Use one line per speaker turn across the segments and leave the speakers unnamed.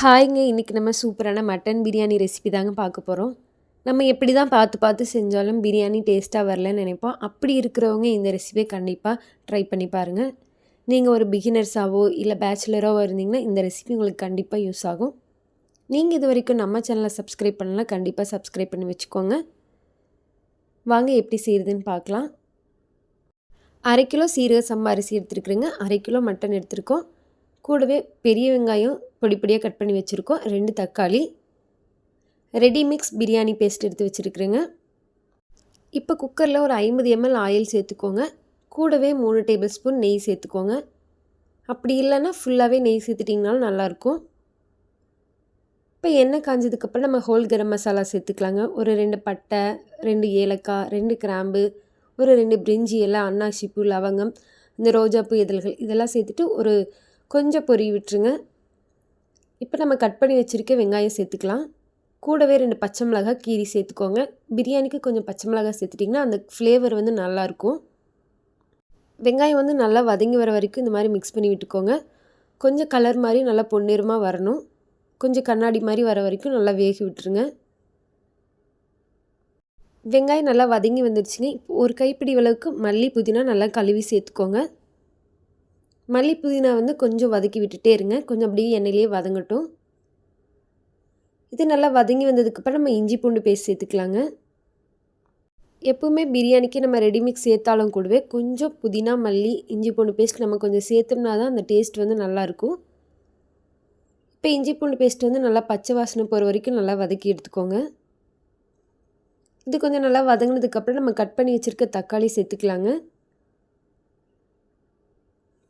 ஹாய்ங்க. இன்றைக்கி நம்ம சூப்பரான மட்டன் பிரியாணி ரெசிபி தாங்க பார்க்க போகிறோம். நம்ம எப்படி தான் பார்த்து பார்த்து செஞ்சாலும் பிரியாணி டேஸ்ட்டாக வரலன்னு நினைப்போம். அப்படி இருக்கிறவங்க இந்த ரெசிபியை கண்டிப்பாக ட்ரை பண்ணி பாருங்கள். நீங்கள் ஒரு பிகினர்ஸாவோ இல்லை பேச்சுலராவோ இருந்தீங்கன்னா இந்த ரெசிபி உங்களுக்கு கண்டிப்பாக யூஸ் ஆகும். நீங்கள் இது வரைக்கும் நம்ம சேனலை சப்ஸ்கிரைப் பண்ணலாம், கண்டிப்பாக சப்ஸ்கிரைப் பண்ணி வச்சுக்கோங்க. வாங்க எப்படி செய்கிறதுன்னு பார்க்கலாம். 1/2 கிலோ சீரக சம்பா அரிசி எடுத்துருக்குறேங்க. 1/2 கிலோ மட்டன் எடுத்துருக்கோம். கூடவே பெரிய வெங்காயம் பொடி பொடியாக கட் பண்ணி வச்சுருக்கோம். 2 தக்காளி, ரெடி மிக்ஸ் பிரியாணி பேஸ்ட் எடுத்து வச்சுருக்குறேங்க. இப்போ குக்கரில் ஒரு 50 ml ஆயில் சேர்த்துக்கோங்க. கூடவே 3 டேபிள் ஸ்பூன் நெய் சேர்த்துக்கோங்க. அப்படி இல்லைன்னா ஃபுல்லாகவே நெய் சேர்த்துட்டிங்கனாலும் நல்லாயிருக்கும். இப்போ எண்ணெய் காஞ்சதுக்கப்புறம் நம்ம ஹோல் கரம் மசாலா சேர்த்துக்கலாங்க. ஒரு 2 பட்டை, 2 ஏலக்காய், 2 கிராம்பு, ஒரு 2 பிரிஞ்சி இலை, அன்னாசி பூ, லவங்கம், இந்த ரோஜாப்பூ இதழ்கள் இதெல்லாம் சேர்த்துட்டு ஒரு கொஞ்சம் பொரி விட்டுருங்க. இப்போ நம்ம கட் பண்ணி வச்சுருக்க வெங்காயம் சேர்த்துக்கலாம். கூடவே 2 பச்சை மிளகாய் கீரி சேர்த்துக்கோங்க. பிரியாணிக்கு கொஞ்சம் பச்சை மிளகாய் சேர்த்துட்டிங்கன்னா அந்த ஃப்ளேவர் வந்து நல்லாயிருக்கும். வெங்காயம் வந்து நல்லா வதங்கி வர வரைக்கும் இந்த மாதிரி மிக்ஸ் பண்ணி விட்டுக்கோங்க. கொஞ்சம் கலர் மாதிரி நல்லா பொன்னிறமாக வரணும். கொஞ்சம் கண்ணாடி மாதிரி வர வரைக்கும் நல்லா வேக விட்டுருங்க. வெங்காயம் நல்லா வதங்கி வந்துடுச்சுங்க. இப்போ ஒரு கைப்பிடி அளவுக்கு மல்லி புதினா நல்லா கழுவி சேர்த்துக்கோங்க. மல்லி புதினா வந்து கொஞ்சம் வதக்கி விட்டுட்டே இருங்க. கொஞ்சம் அப்படியே எண்ணெயிலே வதங்கட்டும். இது நல்லா வதங்கி வந்ததுக்கப்புறம் நம்ம இஞ்சி பூண்டு பேஸ்ட் சேர்த்துக்கலாங்க. எப்போவுமே பிரியாணிக்கு நம்ம ரெடி மிக்ஸ் சேர்த்தாலும் கூடவே கொஞ்சம் புதினா, மல்லி, இஞ்சி பூண்டு பேஸ்ட் நம்ம கொஞ்சம் சேர்த்தோம்னா தான் அந்த டேஸ்ட் வந்து நல்லாயிருக்கும். இப்போ இஞ்சி பூண்டு பேஸ்ட் வந்து நல்லா பச்சை வாசனை போகிற வரைக்கும் நல்லா வதக்கி எடுத்துக்கோங்க. இது கொஞ்சம் நல்லா வதங்கினதுக்கப்புறம் நம்ம கட் பண்ணி வச்சுருக்க தக்காளி சேர்த்துக்கலாங்க.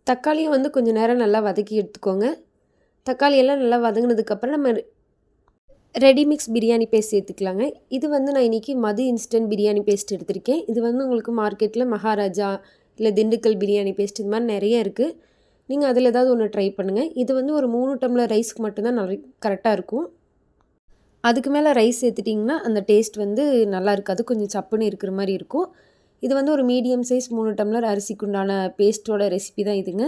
தக்காளியும் வந்து கொஞ்சம் நேரம் நல்லா வதக்கி எடுத்துக்கோங்க. தக்காளி எல்லாம் நல்லா வதங்கினதுக்கப்புறம் நம்ம ரெடி மிக்ஸ் பிரியாணி பேஸ்ட் சேர்த்துக்கலாங்க. இது வந்து நான் இன்றைக்கி மது இன்ஸ்டன்ட் பிரியாணி பேஸ்ட் எடுத்திருக்கேன். இது வந்து உங்களுக்கு மார்க்கெட்டில் மகாராஜா இல்லை திண்டுக்கல் பிரியாணி பேஸ்ட் இது மாதிரி நிறைய இருக்குது. நீங்கள் அதில் ஏதாவது ஒன்று ட்ரை பண்ணுங்கள். இது வந்து ஒரு 3 டம்ளர் ரைஸ்க்கு மட்டும்தான் கரெக்டாக இருக்கும். அதுக்கு மேலே ரைஸ் சேர்த்துட்டிங்கன்னா அந்த டேஸ்ட் வந்து நல்லா இருக்காது, கொஞ்சம் சப்புன்னு இருக்கிற மாதிரி இருக்கும். இது வந்து ஒரு மீடியம் சைஸ் 3 டம்ளர் அரிசிக்கு உண்டான பேஸ்ட்டோட ரெசிபி தான் இதுங்க.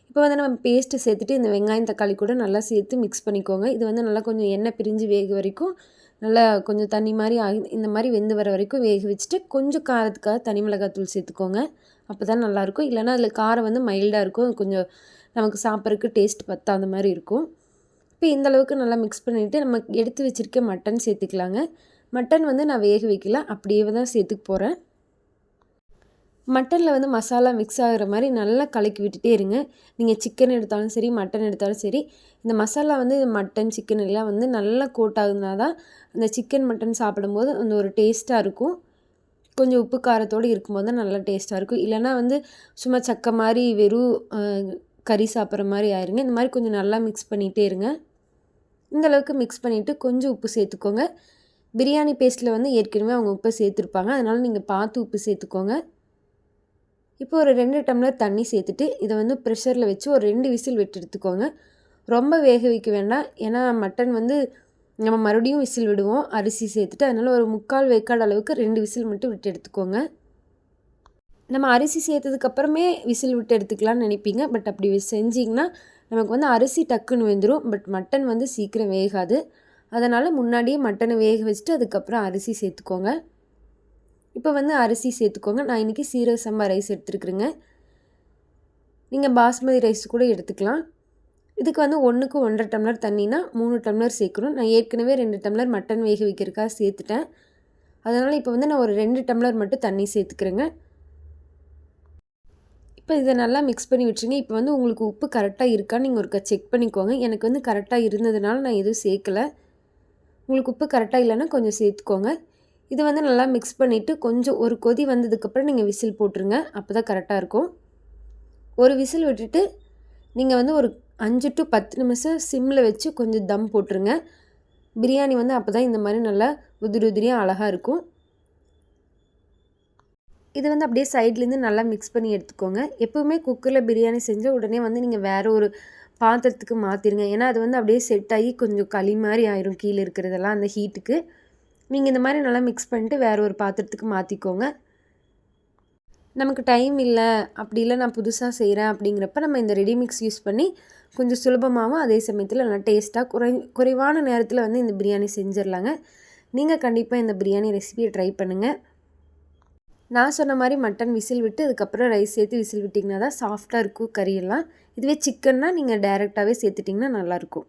இப்போ வந்து நம்ம பேஸ்ட்டு சேர்த்துட்டு இந்த வெங்காயம் தக்காளி கூட நல்லா சேர்த்து மிக்ஸ் பண்ணிக்கோங்க. இது வந்து நல்லா கொஞ்சம் எண்ணெய் பிரிஞ்சு வேக வரைக்கும் நல்லா கொஞ்சம் தண்ணி மாதிரி இந்த மாதிரி வெந்து வர வரைக்கும் வேக வச்சுட்டு கொஞ்சம் காரத்துக்காக தனி மிளகாத்தூள் சேர்த்துக்கோங்க. அப்போ தான் நல்லாயிருக்கும். இல்லைனா அதில் காரம் வந்து மைல்டாக இருக்கும், கொஞ்சம் நமக்கு சாப்பிட்றதுக்கு டேஸ்ட் பத்தாத மாதிரி இருக்கும். இப்போ இந்த அளவுக்கு நல்லா மிக்ஸ் பண்ணிவிட்டு நம்ம எடுத்து வச்சுருக்க மட்டன் சேர்த்துக்கலாங்க. மட்டன் வந்து நான் வேக வைக்கல, அப்படியே தான் சேர்த்துக்க போகிறேன். மட்டனில் வந்து மசாலா மிக்ஸ் ஆகிற மாதிரி நல்லா கலக்கி விட்டுட்டே இருங்க. நீங்கள் சிக்கன் எடுத்தாலும் சரி, மட்டன் எடுத்தாலும் சரி, இந்த மசாலா வந்து மட்டன், சிக்கன் எல்லாம் வந்து நல்லா கோட் ஆகுனா தான் அந்த சிக்கன் மட்டன் சாப்பிடும்போது அந்த ஒரு டேஸ்ட்டாக இருக்கும். கொஞ்சம் உப்பு காரத்தோடு இருக்கும்போது தான் நல்லா டேஸ்ட்டாக இருக்கும். இல்லைனா வந்து சும்மா சக்கை மாதிரி வெறும் கறி சாப்பிட்ற மாதிரி ஆயிருங்க. இந்த மாதிரி கொஞ்சம் நல்லா மிக்ஸ் பண்ணிகிட்டே இருங்க. இந்த அளவுக்கு மிக்ஸ் பண்ணிவிட்டு கொஞ்சம் உப்பு சேர்த்துக்கோங்க. பிரியாணி பேஸ்ட்டில் வந்து ஏற்கனவே அவங்க உப்பை சேர்த்துருப்பாங்க, அதனால் நீங்கள் பார்த்து உப்பு சேர்த்துக்கோங்க. இப்போ ஒரு 2 டம்ளர் தண்ணி சேர்த்துட்டு இதை வந்து ப்ரெஷரில் வச்சு ஒரு 2 விசில் விட்டு எடுத்துக்கோங்க. ரொம்ப வேக வைக்க வேண்டாம், ஏன்னா மட்டன் வந்து நம்ம மறுபடியும் விசில் விடுவோம் அரிசி சேர்த்துட்டு. அதனால் ஒரு 3/4 வேக்காடு அளவுக்கு 2 விசில் மட்டும் விட்டு எடுத்துக்கோங்க. நம்ம அரிசி சேர்த்ததுக்கப்புறமே விசில் விட்டு எடுத்துக்கலாம்னு நினைப்பீங்க, பட் அப்படி செஞ்சிங்கன்னா நமக்கு வந்து அரிசி டக்குன்னு வெந்துடும், பட் மட்டன் வந்து சீக்கிரம் வேகாது. அதனால் முன்னாடியே மட்டனை வேக வச்சுட்டு அதுக்கப்புறம் அரிசி சேர்த்துக்கோங்க. இப்போ வந்து அரிசி சேர்த்துக்கோங்க. நான் இன்றைக்கி சீரக சம்பா ரைஸ் எடுத்துருக்குறேங்க. நீங்கள் பாஸ்மதி ரைஸ் கூட எடுத்துக்கலாம். இதுக்கு வந்து 1க்கு 1.5 டம்ளர் தண்ணினா 3 டம்ளர் சேர்க்கணும். நான் ஏற்கனவே 2 டம்ளர் மட்டன் வேக வைக்கிறதுக்காக சேர்த்துட்டேன். அதனால் இப்போ வந்து நான் ஒரு 2 டம்ளர் மட்டும் தண்ணி சேர்த்துக்கிறேங்க. இப்போ இதை நல்லா மிக்ஸ் பண்ணி விட்டுருங்க. இப்போ வந்து உங்களுக்கு உப்பு கரெக்டாக இருக்கான்னு நீங்கள் ஒருக்கா செக் பண்ணிக்கோங்க. எனக்கு வந்து கரெக்டாக இருந்ததுனால நான் எதுவும் சேர்க்கலை. உங்களுக்கு உப்பு கரெக்டாக இல்லைன்னா கொஞ்சம் சேர்த்துக்கோங்க. இது வந்து நல்லா மிக்ஸ் பண்ணிவிட்டு கொஞ்சம் ஒரு கொதி வந்ததுக்கப்புறம் நீங்கள் விசில் போட்டுருங்க. அப்போ தான் கரெக்டாக இருக்கும். ஒரு விசில் விட்டுட்டு நீங்கள் வந்து ஒரு 5 to 10 நிமிஷம் சிம்மில் வச்சு கொஞ்சம் தம் போட்டுருங்க. பிரியாணி வந்து அப்போ தான் இந்த மாதிரி நல்லா உதிரி உதிரியாக அழகாக இருக்கும். இது வந்து அப்படியே சைட்லேருந்து நல்லா மிக்ஸ் பண்ணி எடுத்துக்கோங்க. எப்போவுமே குக்கரில் பிரியாணி செஞ்சால் உடனே வந்து நீங்கள் வேறு ஒரு பாத்திரத்துக்கு மாற்றிடுங்க. ஏன்னா அது வந்து அப்படியே செட் ஆகி கொஞ்சம் களி மாதிரி ஆயிரும் கீழே இருக்கிறதெல்லாம் அந்த ஹீட்டுக்கு. நீங்கள் இந்த மாதிரி நல்லா மிக்ஸ் பண்ணிட்டு வேறு ஒரு பாத்திரத்துக்கு மாற்றிக்கோங்க. நமக்கு டைம் இல்லை, அப்படி இல்லை நான் புதுசாக செய்கிறேன் அப்படிங்கிறப்ப நம்ம இந்த ரெடி மிக்ஸ் யூஸ் பண்ணி கொஞ்சம் சுலபமாகவும் அதே சமயத்தில் நல்லா டேஸ்ட்டாக குறைவான நேரத்தில் வந்து இந்த பிரியாணி செஞ்சிடலாங்க. நீங்கள் கண்டிப்பாக இந்த பிரியாணி ரெசிபியை ட்ரை பண்ணுங்கள். நான் சொன்ன மாதிரி மட்டன் விசில் விட்டு அதுக்கப்புறம் ரைஸ் சேர்த்து விசில் விட்டிங்கன்னா தான் சாஃப்டாக இருக்கும் கறியெல்லாம். இதுவே சிக்கன்னா நீங்கள் டைரெக்டாகவே சேர்த்துட்டிங்கன்னா நல்லாயிருக்கும்.